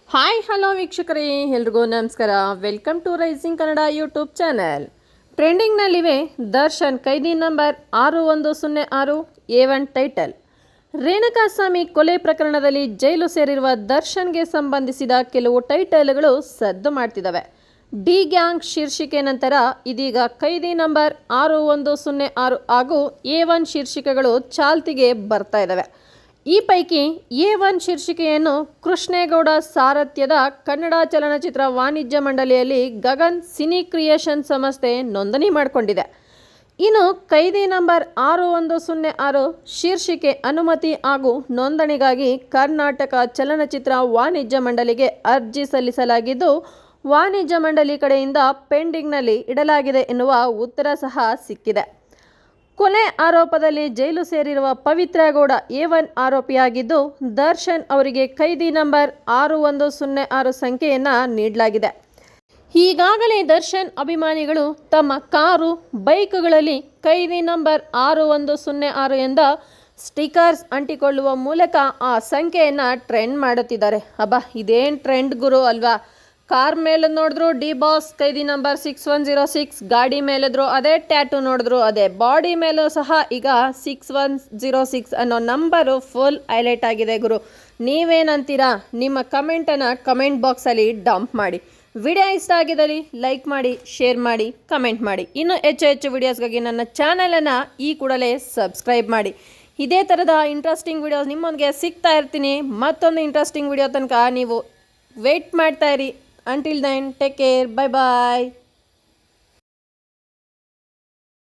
Hi hello ವೀಕ್ಷಕರೇ, ಎಲ್ರಿಗೂ ನಮಸ್ಕಾರ. Welcome to Rising Kannada YouTube channel. ಟ್ರೆಂಡಿಂಗ್ನಲ್ಲಿವೆ ದರ್ಶನ್ ಕೈದಿ ನಂಬರ್ 6106 A1 ಟೈಟಲ್. ರೇಣುಕಾಸ್ವಾಮಿ ಕೊಲೆ ಪ್ರಕರಣದಲ್ಲಿ ಜೈಲು ಸೇರಿರುವ ದರ್ಶನ್ಗೆ ಸಂಬಂಧಿಸಿದ ಕೆಲವು ಟೈಟಲ್ಗಳು ಸದ್ದು ಮಾಡ್ತಿದ್ದಾವೆ. ಡಿ ಗ್ಯಾಂಗ್ ಶೀರ್ಷಿಕೆ ನಂತರ ಇದೀಗ ಕೈದಿ ನಂಬರ್ 6106 ಹಾಗೂ A1 ಶೀರ್ಷಿಕೆಗಳು ಚಾಲ್ತಿಗೆ ಬರ್ತಾ ಇದ್ದಾವೆ. ಈ ಪೈಕಿ A1 ಶೀರ್ಷಿಕೆಯನ್ನು ಕೃಷ್ಣೇಗೌಡ ಸಾರಥ್ಯದ ಕನ್ನಡ ಚಲನಚಿತ್ರ ವಾಣಿಜ್ಯ ಮಂಡಳಿಯಲ್ಲಿ ಗಗನ್ ಸಿನಿ ಕ್ರಿಯೇಷನ್ ಸಂಸ್ಥೆ ನೋಂದಣಿ ಮಾಡಿಕೊಂಡಿದೆ. ಇನ್ನು ಕೈದಿ ನಂಬರ್ 6106 ಶೀರ್ಷಿಕೆ ಅನುಮತಿ ಹಾಗೂ ನೋಂದಣಿಗಾಗಿ ಕರ್ನಾಟಕ ಚಲನಚಿತ್ರ ವಾಣಿಜ್ಯ ಮಂಡಳಿಗೆ ಅರ್ಜಿ ಸಲ್ಲಿಸಲಾಗಿದ್ದು, ವಾಣಿಜ್ಯ ಮಂಡಳಿ ಕಡೆಯಿಂದ ಪೆಂಡಿಂಗ್ನಲ್ಲಿ ಇಡಲಾಗಿದೆ ಎನ್ನುವ ಉತ್ತರ ಸಹ ಸಿಕ್ಕಿದೆ. ಕೊಲೆ ಆರೋಪದಲ್ಲಿ ಜೈಲು ಸೇರಿರುವ ಪವಿತ್ರ ಗೌಡ A1 ಆರೋಪಿಯಾಗಿದ್ದು, ದರ್ಶನ್ ಅವರಿಗೆ ಕೈದಿ ನಂಬರ್ 6106 ಸಂಖ್ಯೆಯನ್ನು ನೀಡಲಾಗಿದೆ. ಈಗಾಗಲೇ ದರ್ಶನ್ ಅಭಿಮಾನಿಗಳು ತಮ್ಮ ಕಾರು, ಬೈಕ್ಗಳಲ್ಲಿ ಕೈದಿ ನಂಬರ್ 6106 ಎಂದ ಸ್ಟಿಕರ್ಸ್ ಅಂಟಿಕೊಳ್ಳುವ ಮೂಲಕ ಆ ಸಂಖ್ಯೆಯನ್ನು ಟ್ರೆಂಡ್ ಮಾಡುತ್ತಿದ್ದಾರೆ. ಅಬ್ಬಾ, ಇದೇನು ಟ್ರೆಂಡ್ ಗುರು ಅಲ್ವಾ? ಕಾರ್ ಮೇಲೆ ನೋಡಿದ್ರು ಡಿ ಬಾಸ್ ಕೈದಿ ನಂಬರ್ 6106, ಗಾಡಿ ಮೇಲಿದ್ರು ಅದೇ ಟ್ಯಾಟು ನೋಡಿದ್ರು ಅದೇ, ಬಾಡಿ ಮೇಲೂ ಸಹ ಈಗ 6106 ಅನ್ನೋ ನಂಬರು ಫುಲ್ ಹೈಲೈಟ್ ಆಗಿದೆ ಗುರು. ನೀವೇನಂತೀರಾ? ನಿಮ್ಮ ಕಮೆಂಟನ್ನು ಕಮೆಂಟ್ ಬಾಕ್ಸಲ್ಲಿ ಡಂಪ್ ಮಾಡಿ. ವಿಡಿಯೋ ಇಷ್ಟ ಆಗಿದ್ದಲ್ಲಿ ಲೈಕ್ ಮಾಡಿ, ಶೇರ್ ಮಾಡಿ, ಕಮೆಂಟ್ ಮಾಡಿ. ಇನ್ನು ಹೆಚ್ಚು ವಿಡಿಯೋಸ್ಗಾಗಿ ನನ್ನ ಚಾನಲನ್ನು ಈ ಕೂಡಲೇ ಸಬ್ಸ್ಕ್ರೈಬ್ ಮಾಡಿ. ಇದೇ ಥರದ ಇಂಟ್ರೆಸ್ಟಿಂಗ್ ವಿಡಿಯೋಸ್ ನಿಮ್ಮೊಂದಿಗೆ ಸಿಗ್ತಾ ಇರ್ತೀನಿ. ಮತ್ತೊಂದು ಇಂಟ್ರೆಸ್ಟಿಂಗ್ ವಿಡಿಯೋ ತನಕ ನೀವು ವೆಯ್ಟ್ ಮಾಡ್ತಾ ಇರಿ. Until then, take care. Bye bye.